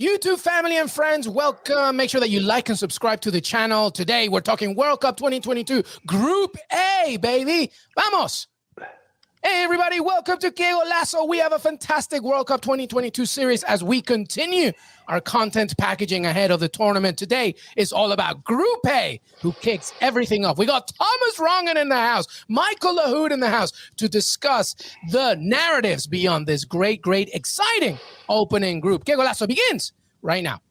YouTube family and friends, welcome. Make sure that you like and subscribe to the channel. Today, we're talking World Cup 2022, Group A, baby. Vamos. Hey, everybody. Welcome to Qué Golazo. We have a fantastic World Cup 2022 series as we continue our content packaging ahead of the tournament. Today is all about Group A, who kicks everything off. We got Thomas Rongen in the house, Michael Lahoud in the house to discuss the narratives beyond this great, exciting opening group. Qué Golazo begins right now.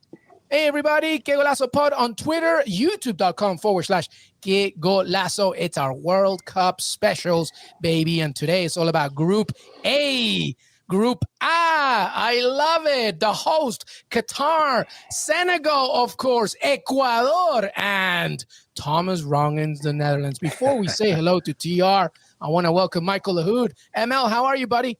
Hey, everybody. Qué Golazo Pod on Twitter, youtube.com/Qué Golazo. It's our World Cup specials, baby. And today it's all about Group A. Group A, I love it. The host, Qatar, Senegal, of course, Ecuador, and Thomas Rongen's the Netherlands. Before we say hello to TR, I want to welcome Michael Lahoud. ML, how are you, buddy?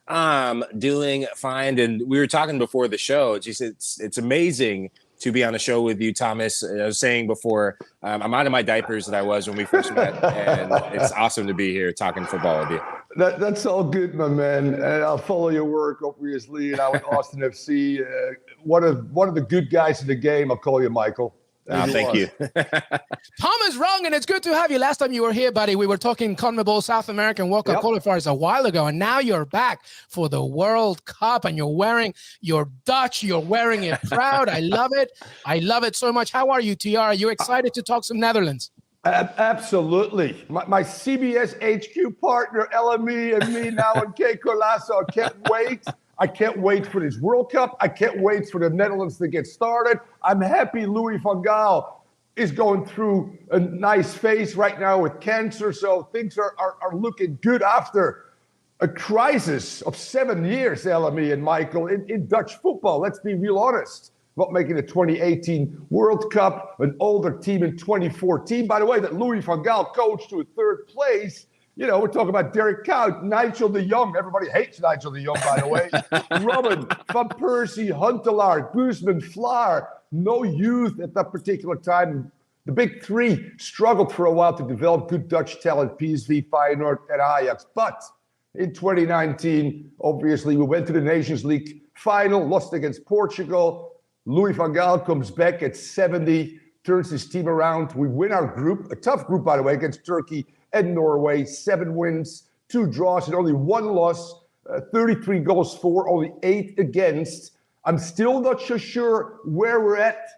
I'm doing fine. And we were talking before the show. It's amazing to be on a show with you, Thomas. I was saying before, I'm out of my diapers that I was when we first met, and it's awesome to be here talking football with you. That's all good, my man. And I'll follow your work, obviously. And I with Austin FC. One of the good guys in the game. I'll call you Michael. Thank you. Thomas Rongen, it's good to have you. Last time you were here, buddy, we were talking CONMEBOL South American World Cup qualifiers a while ago, and now you're back for the World Cup, and you're wearing your Dutch. You're wearing it proud. I love it. I love it so much. How are you, TR? Are you excited to talk some Netherlands? Absolutely. My CBS HQ partner, LME, and me now in Qué Golazo. I can't wait. I can't wait for this World Cup. I can't wait for the Netherlands to get started. I'm happy Louis van Gaal is going through a nice phase right now with cancer. So things are looking good after a crisis of 7 years, LME and Michael, in Dutch football. Let's be real honest. Not making the 2018 World Cup, an older team in 2014. By the way, that Louis van Gaal coached to a third place. You know, we're talking about Derek Kuyt, Nigel de Jong. Everybody hates Nigel de Jong, by the way. Robin, Van Persie, Huntelaar, Guzman, Vlaar. No youth at that particular time. The big three struggled for a while to develop good Dutch talent, PSV, Feyenoord, and Ajax. But in 2019, obviously, we went to the Nations League final, lost against Portugal. Louis van Gaal comes back at 70, turns his team around. We win our group, a tough group, by the way, against Turkey and Norway. 7 wins, 2 draws, and only 1 loss. 33 goals for, only 8 against. I'm still not so sure where we're at,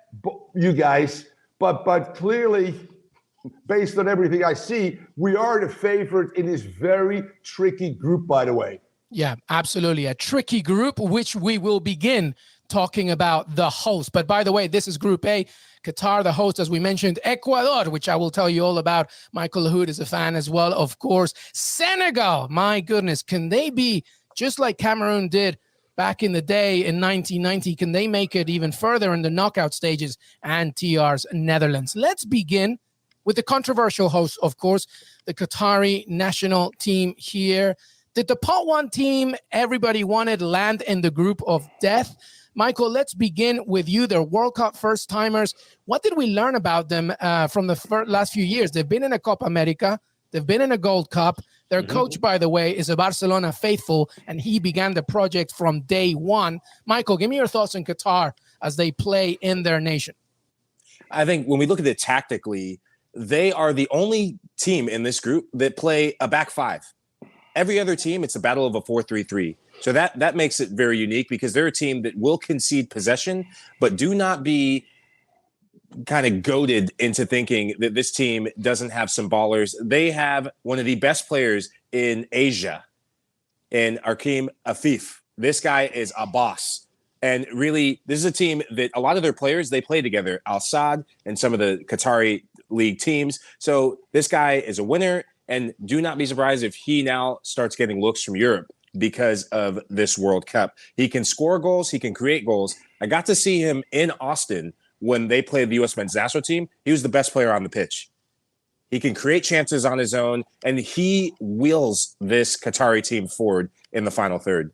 you guys, but clearly, based on everything I see, we are the favorite in this very tricky group, by the way. Yeah, absolutely. A tricky group, which we will begin talking about the host. But by the way, this is Group A. Qatar, the host, as we mentioned, Ecuador, which I will tell you all about. Michael Lahoud is a fan as well, of course. Senegal, my goodness, can they be just like Cameroon did back in the day in 1990? Can they make it even further in the knockout stages? And TR's Netherlands. Let's begin with the controversial host, of course, the Qatari national team here. Did the Pot 1 team everybody wanted land in the group of death? Michael, let's begin with you. They're World Cup first-timers. What did we learn about them from the last few years? They've been in a Copa America. They've been in a Gold Cup. Their coach, by the way, is a Barcelona faithful, and he began the project from day one. Michael, give me your thoughts on Qatar as they play in their nation. I think when we look at it tactically, they are the only team in this group that play a back five. Every other team, it's a battle of a 4-3-3. So that makes it very unique because they're a team that will concede possession, but do not be kind of goaded into thinking that this team doesn't have some ballers. They have one of the best players in Asia, in Arkim Afif. This guy is a boss. And really, this is a team that a lot of their players, they play together, Al Sadd and some of the Qatari league teams. So this guy is a winner, and do not be surprised if he now starts getting looks from Europe because of this World Cup. He can score goals. He can create goals. I got to see him in Austin when they played the U.S. men's national team. He was the best player on the pitch. He can create chances on his own, and he wheels this Qatari team forward in the final third.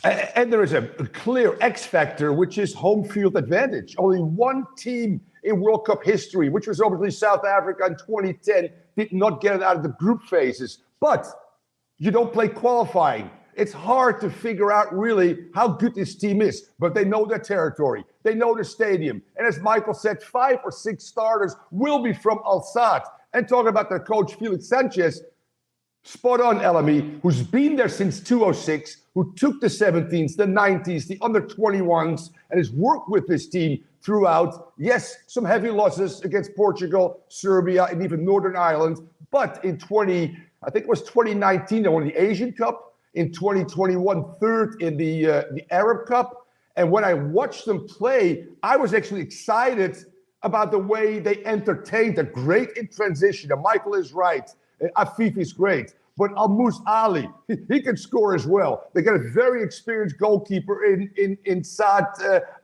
And there is a clear X factor, which is home field advantage. Only one team in World Cup history, which was obviously South Africa in 2010, did not get it out of the group phases. But you don't play qualifying it's hard to figure out really how good this team is, but they know their territory. They know the stadium. And as Michael said, 5 or 6 starters will be from Al Sadd. And talking about their coach, Felix Sanchez, spot on, LME, who's been there since 2006, who took the 17s, the 90s, the under-21s, and has worked with this team throughout. Yes, some heavy losses against Portugal, Serbia, and even Northern Ireland. But in 2019, they won the Asian Cup. In 2021, third in the Arab Cup. And when I watched them play, I was actually excited about the way they entertained. They're great in transition. And Michael is right. Afif is great. But Almous Ali, he can score as well. They got a very experienced goalkeeper in Saad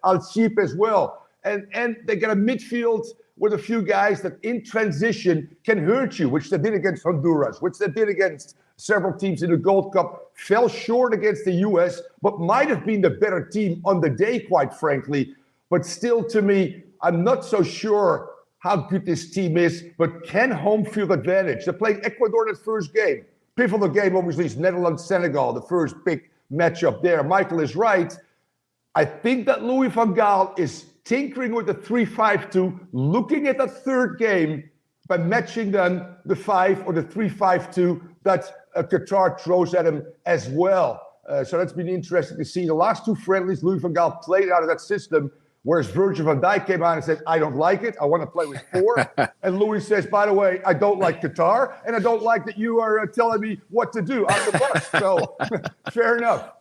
Al-Sheep as well. And they got a midfield with a few guys that in transition can hurt you, which they did against Honduras, which they did against several teams in the Gold Cup, fell short against the U.S., but might have been the better team on the day, quite frankly. But still, to me, I'm not so sure how good this team is, but can home field advantage? They're playing Ecuador in the first game. Pivotal game, obviously, is Netherlands-Senegal, the first big matchup there. Michael is right. I think that Louis van Gaal is tinkering with the 3-5-2, looking at the third game by matching then the 5 or the 3-5-2 that Qatar throws at him as well. So that's been interesting to see. The last 2 friendlies, Louis van Gaal played out of that system, whereas Virgil van Dijk came out and said, I don't like it. I want to play with 4. And Louis says, by the way, I don't like Qatar, and I don't like that you are telling me what to do on the bus. So fair enough.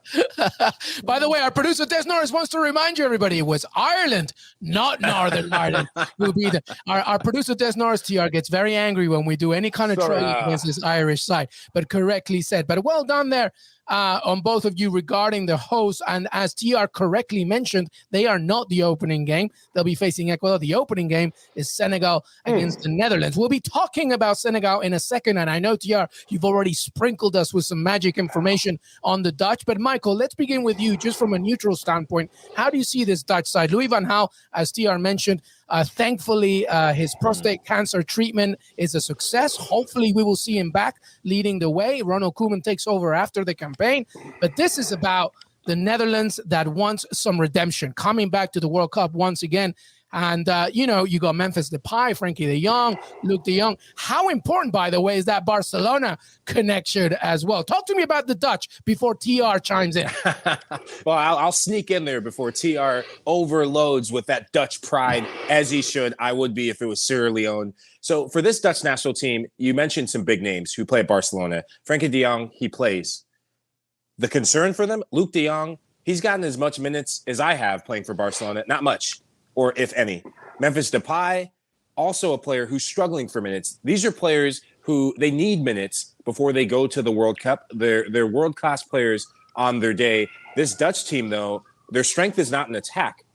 By the way, our producer Des Norris wants to remind you, everybody, it was Ireland, not Northern Ireland. Will be our producer Des Norris, TR, gets very angry when we do any kind of trolling against this Irish side, but correctly said. But well done there on both of you regarding the hosts. And as TR correctly mentioned, they are not the opening game. They'll be facing Ecuador. The opening game is Senegal against the Netherlands. We'll be talking about Senegal in a second. And I know, TR, you've already sprinkled us with some magic information on the Dutch. But Michael, let's begin with you just from a neutral standpoint. How do you see this Dutch side? Louis van Gaal, as TR mentioned, thankfully, his prostate cancer treatment is a success. Hopefully, we will see him back leading the way. Ronald Koeman takes over after the campaign. But this is about the Netherlands that wants some redemption, coming back to the World Cup once again. And, you got Memphis Depay, Frankie Leon, Luke de Jong. How important, by the way, is that Barcelona connection as well? Talk to me about the Dutch before TR chimes in. Well, I'll sneak in there before TR overloads with that Dutch pride, as he should. I would be if it was Sierra Leone. So for this Dutch national team, you mentioned some big names who play at Barcelona. Frankie de Jong, he plays. The concern for them, Luke de Jong, he's gotten as much minutes as I have playing for Barcelona. Not much, or if any. Memphis Depay, also a player who's struggling for minutes. These are players who they need minutes before they go to the World Cup. They're world-class players on their day. This Dutch team, though, their strength is not in attack.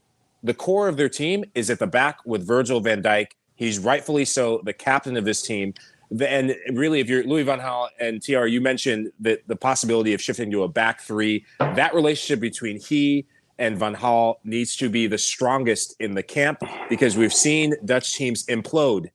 The core of their team is at the back with Virgil van Dijk. He's rightfully so the captain of this team. And really, if you're Louis van Gaal and TR, you mentioned that the possibility of shifting to a back 3. That relationship between he and Van Gaal needs to be the strongest in the camp, because we've seen Dutch teams implode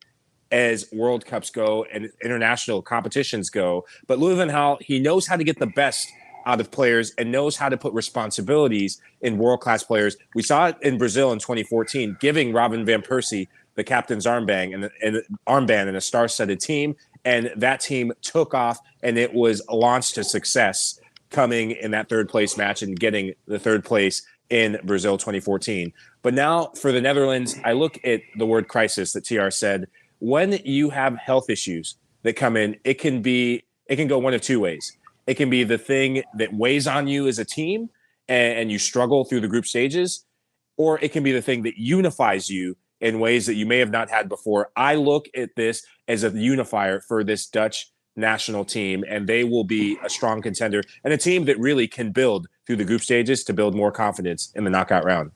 as World Cups go and international competitions go. But Louis van Gaal, he knows how to get the best out of players and knows how to put responsibilities in world-class players. We saw it in Brazil in 2014, giving Robin van Persie the captain's armband and a star-studded team, and that team took off, and it was launched to success, coming in that third place match and getting the third place in Brazil 2014. But now for the Netherlands, I look at the word crisis that TR said. When you have health issues that come in, it can go one of 2 ways. It can be the thing that weighs on you as a team and you struggle through the group stages, or it can be the thing that unifies you in ways that you may have not had before. I look at this as a unifier for this Dutch national team, and they will be a strong contender and a team that really can build through the group stages to build more confidence in the knockout round.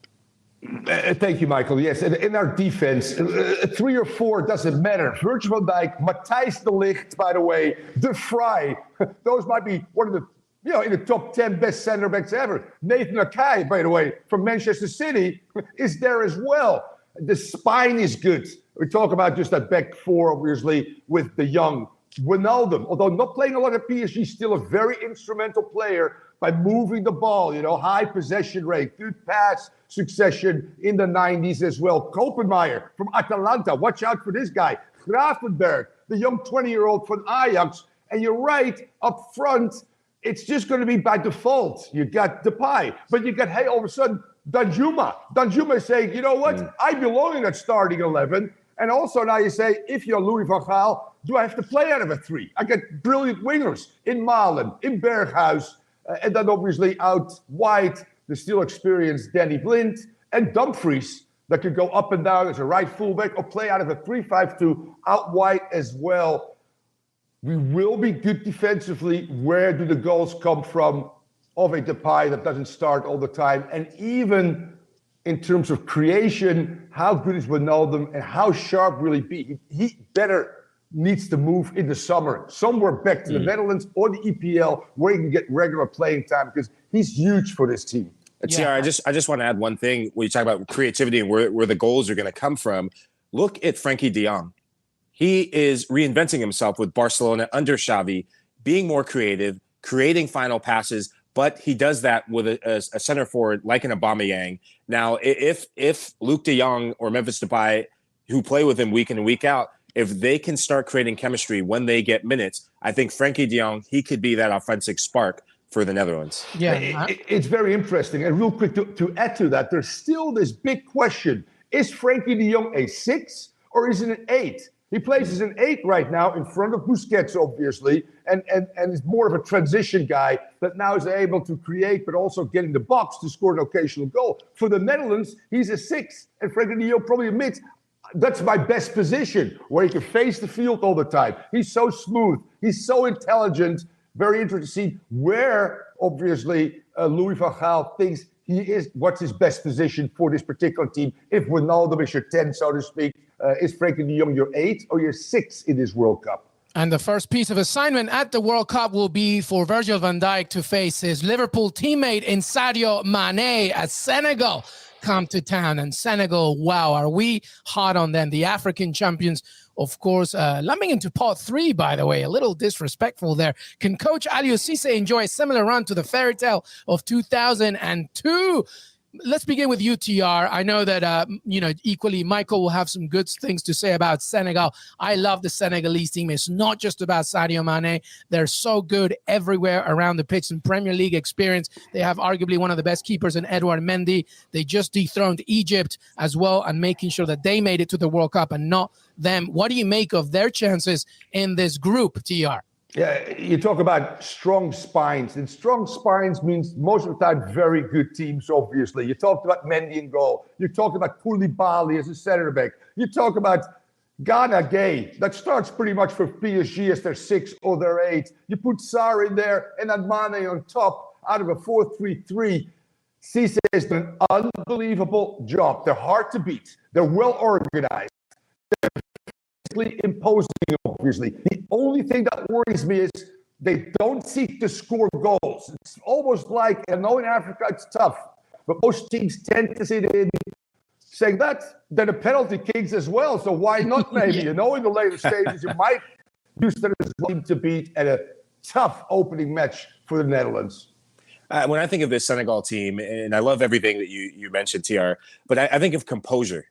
Thank you, Michael. Yes, and in our defense, 3 or 4 doesn't matter. Virgil van Dijk, Matthijs de Ligt, by the way, De Vrij. Those might be one of the, in the top 10 best center backs ever. Nathan Akai, by the way, from Manchester City, is there as well. The spine is good. We talk about just that back 4, obviously, with the young Wijnaldum. Although not playing a lot of PSG, still a very instrumental player. by moving the ball, high possession rate, good pass succession in the 90s as well. Kopenmeier from Atalanta, watch out for this guy. Gravenberg, the young 20-year-old from Ajax. And you're right, up front, it's just going to be by default. You got Depay, but you got, all of a sudden, Danjuma. Danjuma is saying, you know what, I belong in that starting 11. And also now you say, if you're Louis van Gaal, do I have to play out of a 3? I got brilliant wingers in Malen, in Berghuis, and then obviously out wide, the still experienced Danny Blind and Dumfries that could go up and down as a right fullback or play out of a 3-5-2 out wide as well. We will be good defensively. Where do the goals come from? Of a Depay that doesn't start all the time. And even in terms of creation, how good is Wijnaldum and how sharp will he be? He better needs to move in the summer, somewhere back to the Netherlands or the EPL where he can get regular playing time because he's huge for this team. Yeah. I just want to add one thing when you talk about creativity and where the goals are going to come from. Look at Frankie Dion. He is reinventing himself with Barcelona under Xavi, being more creative, creating final passes, but he does that with a center forward like an Aubameyang. Now, if Luke de Jong or Memphis Depay, who play with him week in and week out, if they can start creating chemistry when they get minutes, I think Frankie de Jong, he could be that offensive spark for the Netherlands. Yeah, it's very interesting. And real quick, to add to that, there's still this big question. Is Frankie de Jong a 6 or is it an 8? He plays as an 8 right now in front of Busquets, obviously, and is more of a transition guy that now is able to create, but also get in the box to score an occasional goal. For the Netherlands, he's a 6, and Frankie de Jong probably admits, that's my best position, where he can face the field all the time. He's so smooth. He's so intelligent. Very interesting to see where, obviously, Louis van Gaal thinks he is, what's his best position for this particular team. If Wijnaldum is your 10, so to speak, is Frankie de Jong your 8 or your 6 in this World Cup? And the first piece of assignment at the World Cup will be for Virgil van Dijk to face his Liverpool teammate in Sadio Mane as Senegal come to town. And Senegal, wow, are we hot on them? The African champions, of course, lumbing into part 3, by the way, a little disrespectful there. Can Coach Aliou Cisse enjoy a similar run to the fairy tale of 2002? Let's begin with UTR. I know that, equally Michael will have some good things to say about Senegal. I love the Senegalese team. It's not just about Sadio Mane. They're so good everywhere around the pitch in Premier League experience. They have arguably one of the best keepers in Edouard Mendy. They just dethroned Egypt as well and making sure that they made it to the World Cup and not them. What do you make of their chances in this group, TR? Yeah, you talk about strong spines, and strong spines means most of the time very good teams, obviously. You talked about Mendy in goal. You talked about Koulibaly as a center back. You talk about Gana Gay, that starts pretty much for PSG as their 6 or their 8. You put Sarr in there and then Mane on top out of a 4-3-3. Cisse has done an unbelievable job. They're hard to beat. They're well organized. They're imposing, obviously. The only thing that worries me is they don't seek to score goals. It's almost like, I know in Africa it's tough, but most teams tend to sit in saying that they're the penalty kings as well. So why not maybe, in the later stages, you might use that as a team to beat at a tough opening match for the Netherlands. When I think of this Senegal team, and I love everything that you mentioned, TR, but I think of composure.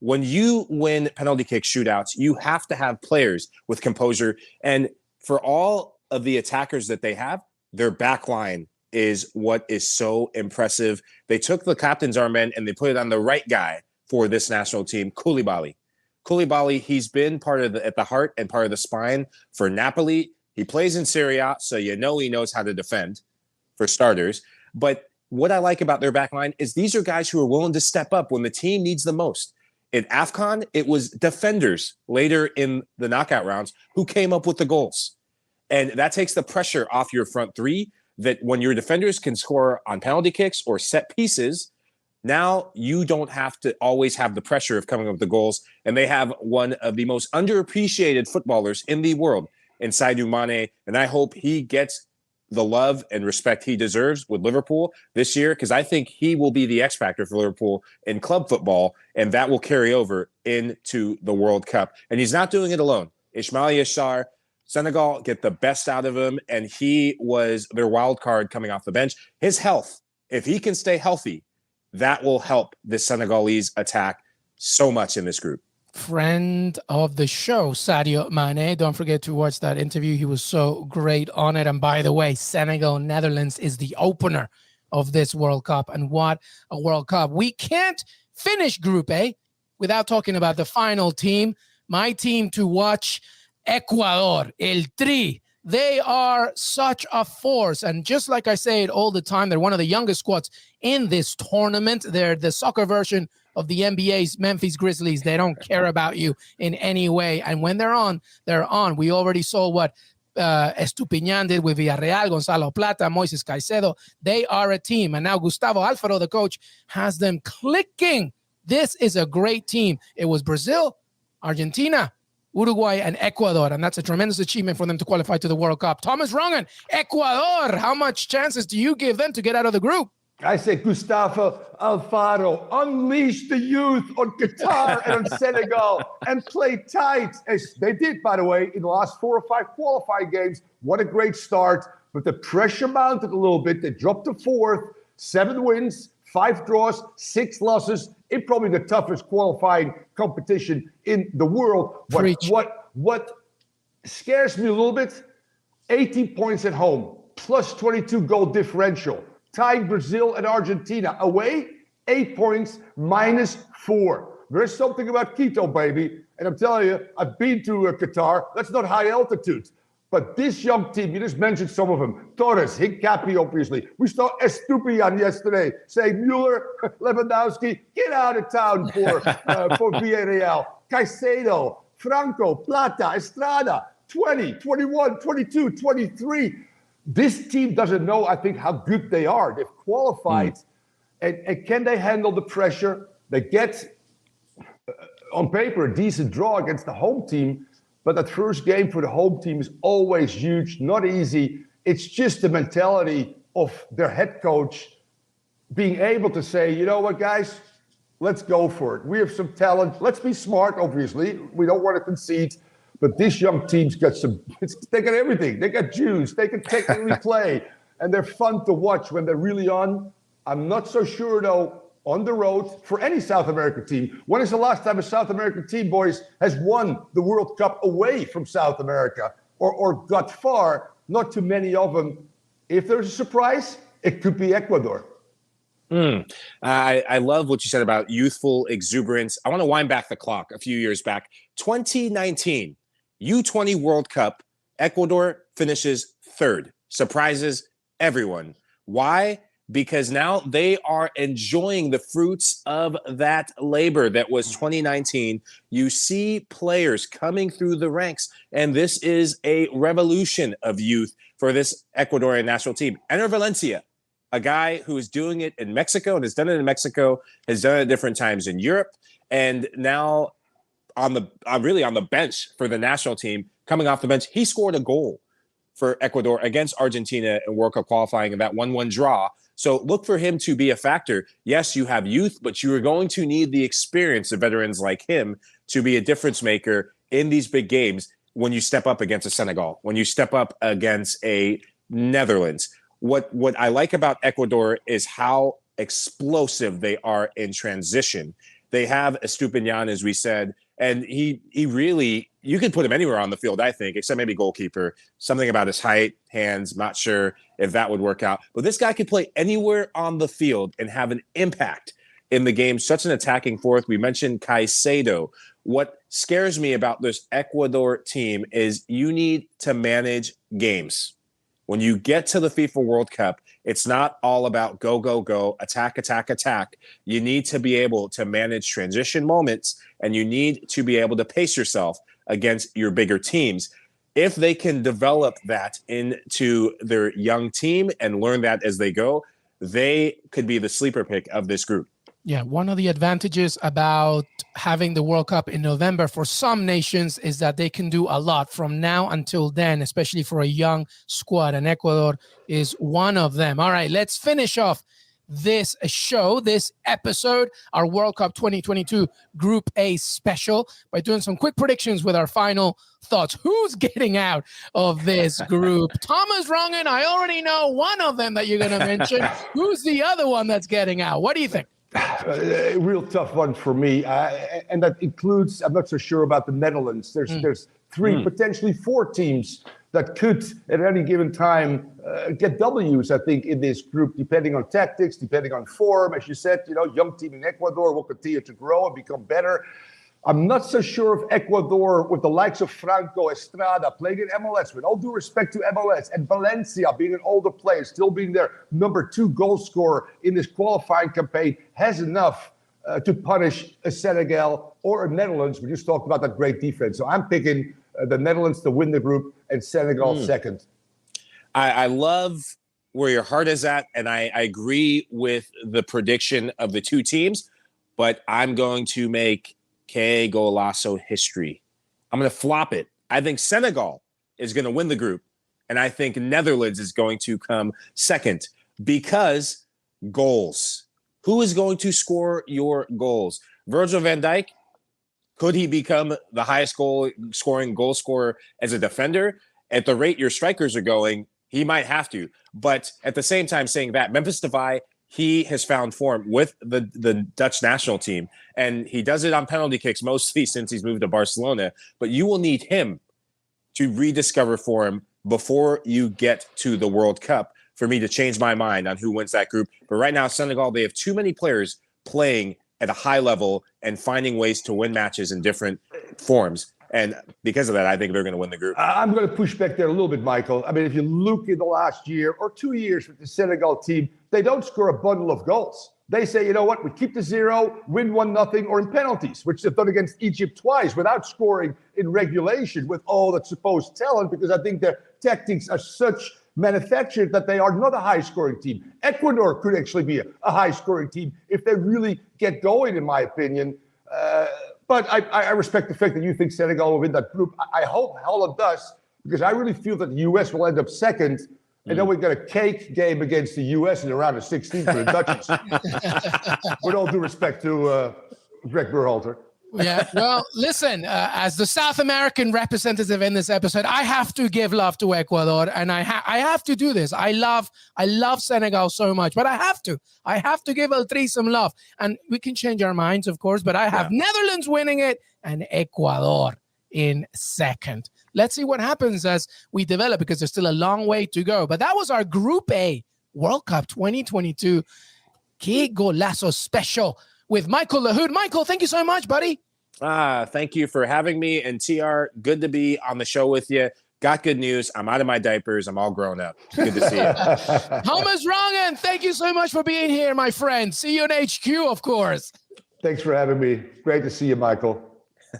When you win penalty kick shootouts, you have to have players with composure. And for all of the attackers that they have, their back line is what is so impressive. They took the captain's armband and they put it on the right guy for this national team, Koulibaly. Koulibaly, he's been part of at the heart and part of the spine for Napoli. He plays in Serie A, so he knows how to defend, for starters. But what I like about their back line is these are guys who are willing to step up when the team needs the most. In AFCON, it was defenders later in the knockout rounds who came up with the goals. And that takes the pressure off your front three, that when your defenders can score on penalty kicks or set pieces, now you don't have to always have the pressure of coming up with the goals. And they have one of the most underappreciated footballers in the world in Sadio Mane. And I hope he gets the love and respect he deserves with Liverpool this year, because I think he will be the X factor for Liverpool in club football, and that will carry over into the World Cup. And he's not doing it alone. Ismail Yassar, Senegal get the best out of him, and he was their wild card coming off the bench. His health, if he can stay healthy, that will help the Senegalese attack so much in this group. Friend of the show, Sadio Mane. Don't forget to watch that interview. He was so great on it. And by the way, Senegal, Netherlands is the opener of this World Cup. And what a World Cup. We can't finish Group A without talking about the final team. My team to watch, Ecuador, El Tri. They are such a force. And just like I say it all the time, they're one of the youngest squads in this tournament. They're the soccer version of the NBA's Memphis Grizzlies. They don't care about you in any way. And when they're on, they're on. We already saw what Estupiñán did with Villarreal, Gonzalo Plata, Moises Caicedo. They are a team. And now Gustavo Alfaro, the coach, has them clicking. This is a great team. It was Brazil, Argentina, Uruguay, and Ecuador. And that's a tremendous achievement for them to qualify to the World Cup. Thomas Rongen, Ecuador, how much chances do you give them to get out of the group? I say Gustavo Alfaro, unleash the youth on Qatar and on Senegal and play tight, as they did, by the way, in the last 4 or 5 qualifying games. What a great start. But the pressure mounted a little bit. They dropped to 4th, 7 wins, 5 draws, 6 losses in probably the toughest qualifying competition in the world. What scares me a little bit, 18 points at home, plus 22 goal differential. Tying Brazil and Argentina away, 8 points, -4. There's something about Quito, baby. And I'm telling you, I've been to Qatar. That's not high altitude. But this young team, you just mentioned some of them. Torres, Hincapie, obviously. We saw Estupiñán yesterday saying, Mueller, Lewandowski, get out of town for Villarreal. Caicedo, Franco, Plata, Estrada, 20, 21, 22, 23. This team doesn't know, I think, how good they are. They've qualified. And can they handle the pressure? They get, on paper, a decent draw against the home team. But that first game for the home team is always huge, not easy. It's just the mentality of their head coach being able to say, you know what, guys, let's go for it. We have some talent. Let's be smart, obviously. We don't want to concede. But this young team's got they got everything. They got juice. They can technically play. And they're fun to watch when they're really on. I'm not so sure, though, on the road for any South American team. When is the last time a South American team, boys, has won the World Cup away from South America or got far? Not too many of them. If there's a surprise, it could be Ecuador. I love what you said about youthful exuberance. I want to wind back the clock a few years back. 2019. U20 World Cup, Ecuador finishes 3rd. Surprises everyone. Why? Because now they are enjoying the fruits of that labor that was 2019. You see players coming through the ranks, and this is a revolution of youth for this Ecuadorian national team. Enter Valencia, a guy who is doing it in Mexico and has done it in Mexico, has done it at different times in Europe, and now on the bench for the national team, coming off the bench, he scored a goal for Ecuador against Argentina in World Cup qualifying in that 1-1 draw. So look for him to be a factor. Yes, you have youth, but you are going to need the experience of veterans like him to be a difference maker in these big games when you step up against a Senegal, when you step up against a Netherlands. What I like about Ecuador is how explosive they are in transition. They have Estupiñán, as we said, and he really, you could put him anywhere on the field, I think, except maybe goalkeeper. Something about his height, hands, not sure if that would work out. But this guy could play anywhere on the field and have an impact in the game. Such an attacking force. We mentioned Caicedo. What scares me about this Ecuador team is you need to manage games. When you get to the FIFA World Cup, it's not all about go, go, go, attack, attack, attack. You need to be able to manage transition moments, and you need to be able to pace yourself against your bigger teams. If they can develop that into their young team and learn that as they go, they could be the sleeper pick of this group. Yeah, one of the advantages about having the World Cup in November for some nations is that they can do a lot from now until then, especially for a young squad, and Ecuador is one of them. All right, let's finish off this show, this episode, our World Cup 2022 Group A special, by doing some quick predictions with our final thoughts. Who's getting out of this group? Thomas, Rongen, I already know one of them that you're going to mention. Who's the other one that's getting out? What do you think? A real tough one for me. And that includes, I'm not so sure about the Netherlands. There's three, potentially four teams that could, at any given time, get W's, I think, in this group, depending on tactics, depending on form. As you said, young team in Ecuador will continue to grow and become better. I'm not so sure if Ecuador, with the likes of Franco Estrada playing in MLS, with all due respect to MLS, and Valencia being an older player, still being their number 2 goal scorer in this qualifying campaign, has enough to punish a Senegal or a Netherlands. We just talked about that great defense. So I'm picking the Netherlands to win the group and Senegal second. I love where your heart is at, and I agree with the prediction of the two teams, but I'm going to make Qué Golazo history. I'm going to flop it. I think Senegal is going to win the group, and I think Netherlands is going to come second because goals. Who is going to score your goals? Virgil van Dijk, could he become the highest goal scorer as a defender? At the rate your strikers are going, he might have to. But at the same time saying that, Memphis Depay, he has found form with the Dutch national team, and he does it on penalty kicks mostly since he's moved to Barcelona. But you will need him to rediscover form before you get to the World Cup for me to change my mind on who wins that group. But right now, Senegal, they have too many players playing at a high level and finding ways to win matches in different forms. And because of that, I think they're going to win the group. I'm going to push back there a little bit, Michael. I mean, if you look in the last year or 2 years with the Senegal team, they don't score a bundle of goals. They say, you know what, we keep the 0, win 1-0, or in penalties, which they've done against Egypt twice without scoring in regulation with all that supposed talent, because I think their tactics are such manufactured that they are not a high-scoring team. Ecuador could actually be a high-scoring team if they really get going, in my opinion. But I respect the fact that you think Senegal will win that group. I hope Holland does, because I really feel that the U.S. will end up second, and then we got a cake game against the U.S. in the round of 16 for the Dutchies. With all due respect to Greg Berhalter. Yeah, well, listen, as the South American representative in this episode, I have to give love to Ecuador, and I have to do this. I love Senegal so much, but I have to give El Tri some love. And we can change our minds, of course, but I have Netherlands winning it and Ecuador in second. Let's see what happens as we develop, because there's still a long way to go. But that was our Group A World Cup 2022 Qué Golazo special with Michael Lahoud. Michael, thank you so much, buddy. Thank you for having me. And TR, good to be on the show with you. Got good news. I'm out of my diapers. I'm all grown up. Good to see you. Thomas Rongen, thank you so much for being here, my friend. See you in HQ, of course. Thanks for having me. Great to see you, Michael.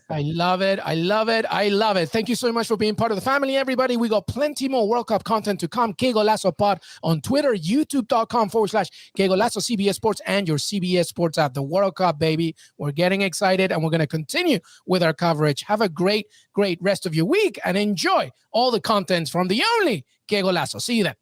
I love it. I love it. I love it. Thank you so much for being part of the family, everybody. We got plenty more World Cup content to come. Qué Golazo Pod on Twitter, youtube.com/Qué Golazo, CBS Sports, and your CBS Sports app. The World Cup, baby. We're getting excited, and we're going to continue with our coverage. Have a great, great rest of your week, and enjoy all the contents from the only Qué Golazo. See you then.